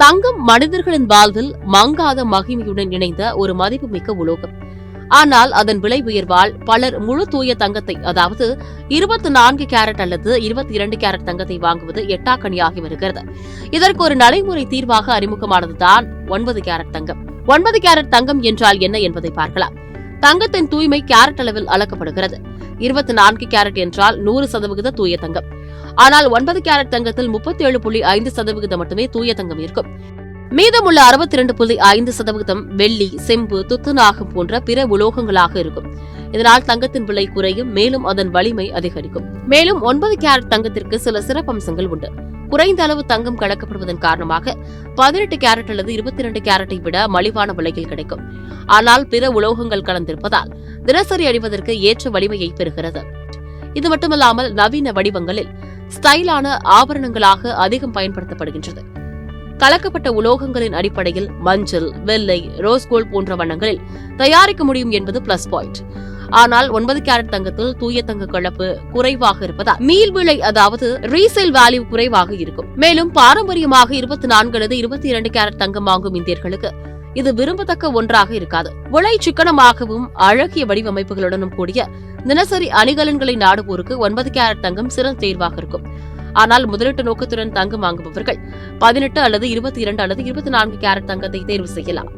தங்கம் மனிதர்களின் வாழ்வில் மங்காத மகிமையுடன் இணைந்த ஒரு மதிப்புமிக்க உலோகம். ஆனால் அதன் விலை உயர்வால் பலர் முழு தூய தங்கத்தை, அதாவது 24 கேரட் அல்லது 22 கேரட் தங்கத்தை வாங்குவது எட்டாக்கணியாகி வருகிறது. இதற்கு ஒரு நடைமுறை தீர்வாக அறிமுகமானதுதான் 9 கேரட் தங்கம். 9 கேரட் தங்கம் என்றால் என்ன என்பதை பார்க்கலாம். தங்கத்தின் தூய்மை கேரட் அளவில் அளக்கப்படுகிறது. 24 கேரட் என்றால் 100% தூய தங்கம். ஆனால் 9 கேரட் தங்கத்தில் 37.5% மட்டுமே தூய தங்கம் இருக்கும். மீதமுள்ள 62.5% வெள்ளி, செம்பு, துத்தநாகம் போன்ற பிற உலோகங்களாக இருக்கும். இதனால் தங்கத்தின் விலை குறையும், மேலும் அதன் வலிமை அதிகரிக்கும். மேலும் 9 கேரட் தங்கத்திற்கு சில சிறப்பம்சங்கள் உண்டு. குறைந்த அளவு தங்கம் கலக்கப்படுவதன் காரணமாக 18 கேரட் அல்லது 22 கேரட்டை விட மலிவான விலையில் கிடைக்கும். ஆனால் பிற உலோகங்கள் கலந்திருப்பதால் தினசரி அணிவதற்கு ஏற்ற வலிமையை பெறுகிறது. இது மட்டுமல்லாமல் நவீன வடிவங்களில் ஸ்டைலான ஆபரணங்களாக அதிகம் பயன்படுத்தப்படுகின்றது. கலக்கப்பட்ட உலோகங்களின் அடிப்படையில் மஞ்சள், வெள்ளை, ரோஸ் கோல்ட் போன்ற வண்ணங்களில் தயாரிக்க முடியும் என்பது பிளஸ் பாயிண்ட். ஆனால் 9 கேரட் தங்கத்தில் தூய தங்க கலப்பு குறைவாக இருப்பதால் மீள் விலை, அதாவது ரீசேல் வேல்யூ குறைவாக இருக்கும். மேலும் பாரம்பரியமாக 24 அல்லது 22 கேரட் தங்கம் வாங்கும் இந்தியர்களுக்கு இது விரும்பத்தக்க ஒன்றாக இருக்காது. விலை சிக்கனமாகவும் அழகிய வடிவமைப்புகளுடனும் கூடிய தினசரி அணிகலன்களை நாடுவோருக்கு 9 கேரட் தங்கம் சிறந்த தேர்வாக இருக்கும். ஆனால் முதலீட்டு நோக்கத்துடன் தங்கம் வாங்குபவர்கள் 18 அல்லது 22 அல்லது 24 கேரட் தங்கத்தை தேர்வு செய்யலாம்.